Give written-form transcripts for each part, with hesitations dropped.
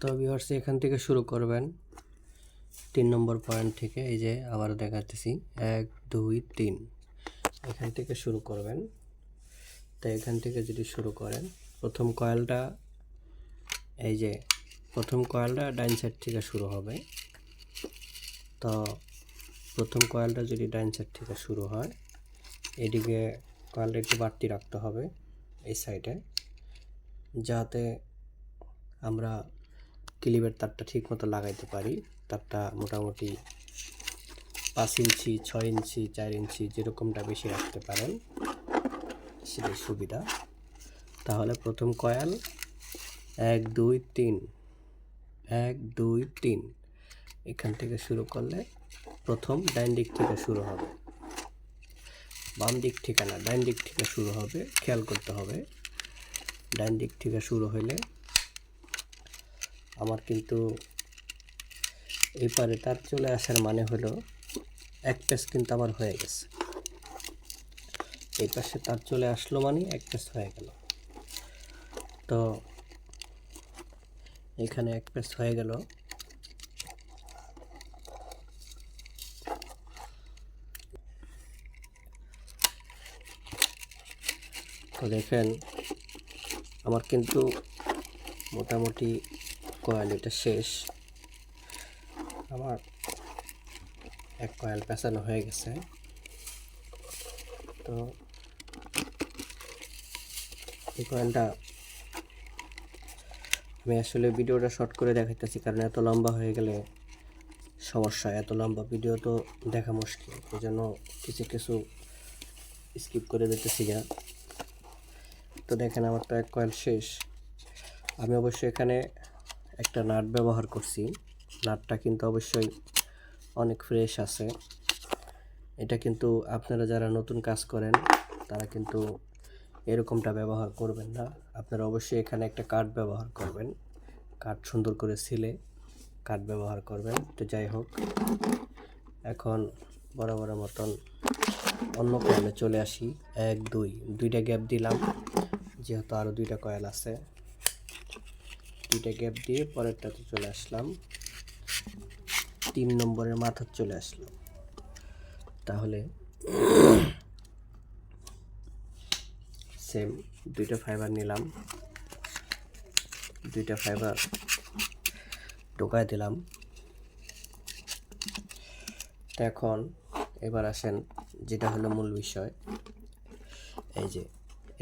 তো ভিউয়ার্স এখান থেকে শুরু করবেন 3 নম্বর পয়েন্ট থেকে। এই যে আবার দেখাতেছি 1 2 3 এখান থেকে শুরু করবেন। তো এখান থেকে যদি শুরু করেন প্রথম কয়েলটা, এই যে প্রথম কয়েলটা ডাইন সাইড থেকে শুরু হবে। তো প্রথম কয়েলটা যদি ডাইন সাইড থেকে শুরু হয়, এদিকে কয়েলটা একটু বাড়তি রাখতে হবে এই সাইডে, যাতে আমরা ক্লিপের তারটা ঠিক মতো লাগাইতে পারি। তারটা মোটামুটি 5 ইঞ্চি 6 ইঞ্চি 4 ইঞ্চি যেরকমটা বেশি রাখতে পারেন সেটাই সুবিধা। তাহলে প্রথম কয়েল 1 2 3 1 2 3 এখান থেকে শুরু করলে প্রথম ডাইন দিক থেকে শুরু হবে, বাম দিক থেকে না, ডাইন দিক থেকে শুরু হবে। খেয়াল করতে হবে, ডাইন দিক থেকে শুরু হইলে আমার কিন্তু এই পারে তার চলে আসার মানে হলো এক পেস কিন্তু আমার হয়ে গেছে। এই পাশে তার চলে আসলো মানে এক পেস হয়ে গেল। তো এখানে এক পেস হয়ে গেল। তো দেখেন আমার কিন্তু মোটামুটি কয়েল এটা শেষ। আমার এক কয়েল পেঁচানো হয়ে গেছে। তো এই কয়েলটা আমি আসলে ভিডিওটা শর্ট করে দেখাইতেছি, কারণ এত লম্বা হয়ে গেলে সমস্যা। এত লম্বা ভিডিও তো দেখা মুশকিল, এই জন্য কিছু কিছু স্কিপ করে দিতেছি না। তো দেখেন আমার তো এক কয়েল শেষ। আমি অবশ্যই এখানে একটা নাট ব্যবহার করছি। নাটটা কিন্তু অবশ্যই অনেক ফ্রেশ আছে। এটা কিন্তু আপনারা যারা নতুন কাজ করেন তারা কিন্তু এরকমটা ব্যবহার করবেন না। আপনারা অবশ্যই এখানে একটা কাঠ ব্যবহার করবেন, কাঠ সুন্দর করে ছিলে কাঠ ব্যবহার করবেন। তো যাই হোক, এখন বরাবর মতন অন্য কয়েলে চলে আসি। 1 2 দুইটা গ্যাপ দিলাম, যেহেতু আরও দুইটা কয়েল আছে। দুইটা গ্যাপ দিয়ে পরেরটাতে চলে আসলাম, 3 নম্বরের মাথার চলে আসলাম। তাহলে সেম দুইটা ফাইবার নিলাম, দুইটা ফাইবার ঢোকায় দিলাম। এখন এবার আসেন যেটা হলো মূল বিষয়। এই যে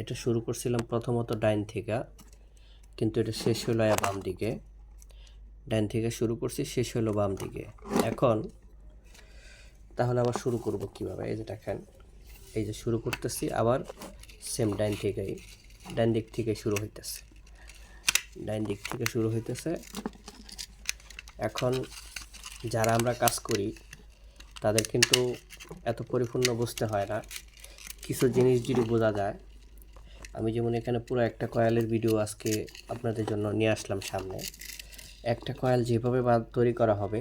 এটা শুরু করছিলাম প্রথমত ডাইন থেকে, কিন্তু এটা শেষ হলো বাম দিকে। ডাইন থেকে শুরু করছি, শেষ হলো বাম দিকে। এখন তাহলে আবার শুরু করব কিভাবে? এই যে দেখেন, এই যে শুরু করতেছি আবার সেম ডাইন থেকেই, ডাইন দিক থেকে শুরু হইতেছে, ডাইন দিক থেকে শুরু হইতেছে। এখন যারা আমরা কাজ করি তাদের কিন্তু এত পরিপূর্ণ বুঝতে হয় না, কিছু জিনিস যদি বোঝা যায়। আমি যেমন এখানে পুরো একটা কয়েলের ভিডিও আজকে আপনাদের জন্য নিয়ে আসলাম সামনে। একটা কয়েল যেভাবে তৈরি করা হবে,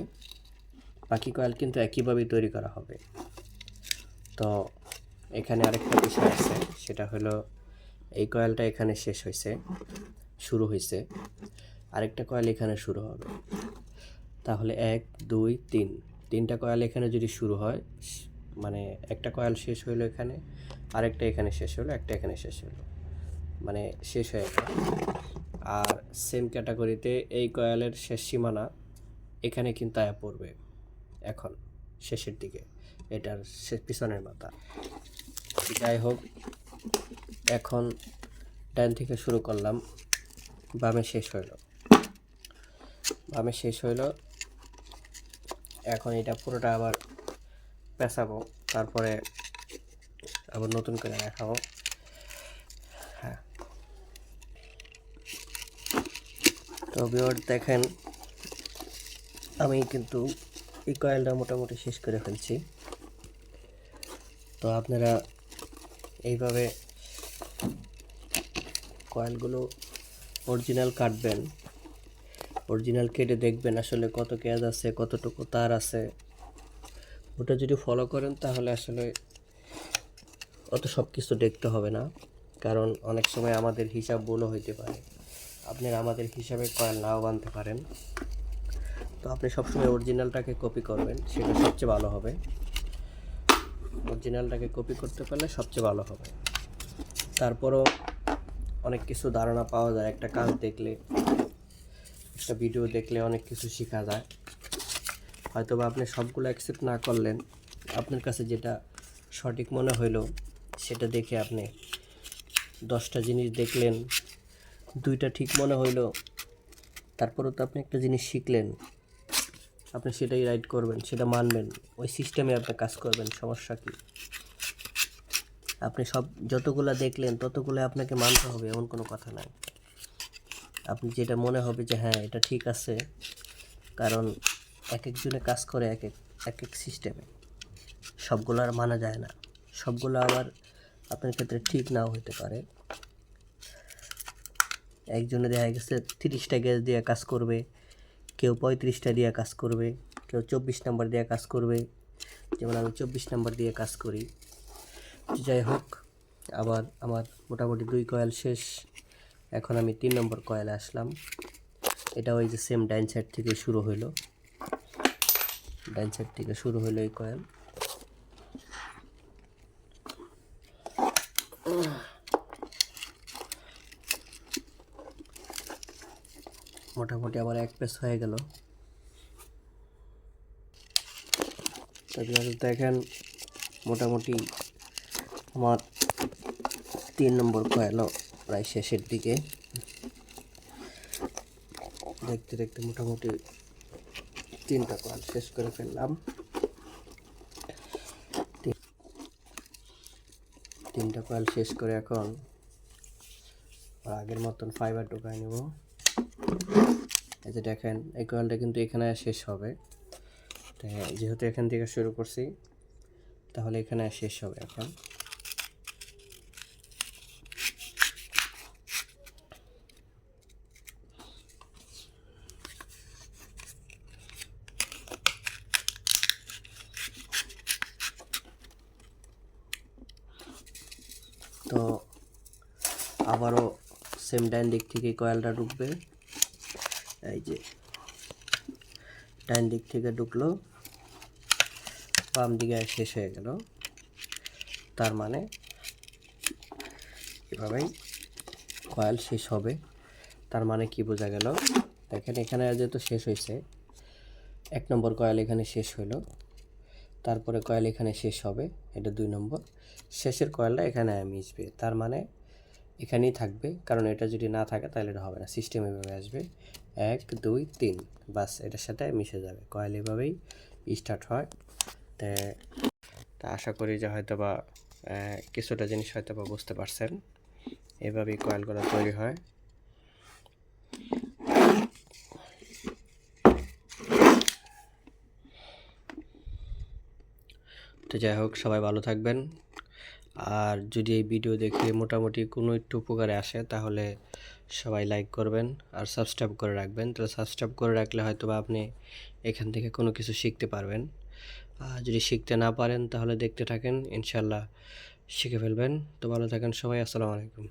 বাকি কয়েল কিন্তু একইভাবেই তৈরি করা হবে। তো এখানে আরেকটা বিষয় আছে, সেটা হলো এই কয়েলটা এখানে শেষ হয়েছে, শুরু হয়েছে, আরেকটা কয়েল এখানে শুরু হবে। তাহলে 1 2 3 তিনটা কয়েল এখানে যদি শুরু হয়, মানে একটা কয়েল শেষ হইলো এখানে, আরেকটা এখানে শেষ হলো, একটা এখানে শেষ হলো, মানে শেষ হয়ে গেল। আর সেম ক্যাটাগরিতে এই কয়েলের শেষ সীমানা এখানে কিন্তু আয়া পড়বে এখন শেষের দিকে, এটার পিছনের মাথা। যাই হোক, এখন ডান থেকে শুরু করলাম, বামে শেষ হইল, বামে শেষ হইল। এখন এটা পুরোটা আবার পেঁচাবো, তারপরে আবার নতুন করে দেখাবো। হ্যাঁ, তো ভিউয়ার দেখেন আমি কিন্তু এই কয়েলটা মোটামুটি শেষ করে ফেলছি। তো আপনারা এইভাবে কয়েলগুলো অরিজিনাল কাটবেন, অরিজিনাল কেটে দেখবেন আসলে কত ক্যাজ আছে, কতটুকু তার আছে। ওটা যদি ফলো করেন তাহলে আসলে অত সব কিছু দেখতে হবে না, কারণ অনেক সময় আমাদের হিসাব ভুলও হইতে পারে। আপনারা আমাদের হিসাবে কয়েল নাও বানতে পারেন। তো আপনি সবসময় অরিজিনালটাকে কপি করবেন, সেটা সবচেয়ে ভালো হবে। অরিজিনালটাকে কপি করতে পারলে সবচেয়ে ভালো হবে। তারপরও অনেক কিছু ধারণা পাওয়া যায় একটা কাজ দেখলে, একটা ভিডিও দেখলে অনেক কিছু শেখা যায়। হয়তো বা আপনি সবগুলো অ্যাকসেপ্ট না করলেন, আপনার কাছে যেটা সঠিক মনে হইলো সেটা দেখে আপনি 10টা জিনিস দেখলেন, 2টা ঠিক মনে হইলো, তারপরেও তো আপনি একটা জিনিস শিখলেন, আপনি সেটাই রাইট করবেন, সেটা মানবেন, ওই সিস্টেমে আপনি কাজ করবেন। সমস্যা কি? আপনি সব যতগুলো দেখলেন ততগুলো আপনাকে মানতে হবে এমন কোনো কথা নাই। আপনি যেটা মনে হবে যে হ্যাঁ এটা ঠিক আছে, কারণ এক একজনে কাজ করে এক এক সিস্টেমে, সবগুলো আর মানা যায় না। সবগুলো আবার আপনার ক্ষেত্রে ঠিক নাও হতে পারে। একজনে দেখা গেছে 30টা গ্যাস দিয়ে কাজ করবে, কেউ 35টা দিয়ে কাজ করবে, কেউ 24 নাম্বার দিয়ে কাজ করবে, যেমন আমি 24 নাম্বার দিয়ে কাজ করি। যাই হোক, আবার আমার মোটামুটি 2 কয়েল শেষ। এখন আমি 3 নম্বর কয়েলে আসলাম। এটা ওই যে সেম ডাইন সাইড থেকে শুরু হইলো, ডাইন সাইড থেকে শুরু হইলো এই কয়েল। মোটামুটি আমার এক পেস হয়ে গেল। তারপরে দেখেন মোটামুটি আমার 3 নম্বর কয়েলও প্রায় শেষের দিকে। দেখতে দেখতে মোটামুটি 3টা কয়েল শেষ করে ফেললাম। 3টা কয়েল শেষ করে এখন আগের মতন ফাইবার ঢোকায় নেব। এই যে দেখেন এই কয়েলটা কিন্তু এখানে শেষ হবে, যেহেতু এখান থেকে শুরু করছি তাহলে এখানে শেষ হবে এখন। তো আবারও সেম ডাইন দিক থেকে কয়েলটা ঢুকবে। এই যে ডাইন দিক থেকে ঢুকলো, বাম দিকে শেষ হয়ে গেল। তার মানে এভাবেই কয়েল শেষ হবে। তার মানে কি বোঝা গেল? দেখেন এখানে যেহেতু শেষ হয়েছে, 1 নম্বর কয়েল এখানে শেষ হইলো, তারপরে কয়েল এখানে শেষ হবে, এটা 2 নম্বর, শেষের কয়েলটা এখানে মিশবে। তার মানে এখানেই থাকবে, কারণ এটা যদি না থাকে তাহলে এটা হবে না। সিস্টেম এভাবে আসবে 1 2 3, বাস এটার সাথে মিশে যাবে। কয়েল এভাবেই স্টার্ট হয়। তা আশা করি যে হয়তো বা কিছুটা জিনিস হয়তো বা বুঝতে পারছেন। এভাবেই কয়েলগুলো তৈরি হয়। তো যাই হোক, সবাই ভালো থাকবেন। আর যদি এই ভিডিও দেখে মোটামুটি কোনো একটু উপকারে আসে তাহলে সবাই লাইক করবেন আর সাবস্ক্রাইব করে রাখবেন। তাহলে সাবস্ক্রাইব করে রাখলে হয়তো বা আপনি এখান থেকে কোনো কিছু শিখতে পারবেন। আর যদি শিখতে না পারেন তাহলে দেখতে থাকেন, ইনশাল্লাহ শিখে ফেলবেন। তো ভালো থাকেন সবাই, আসসালামু আলাইকুম।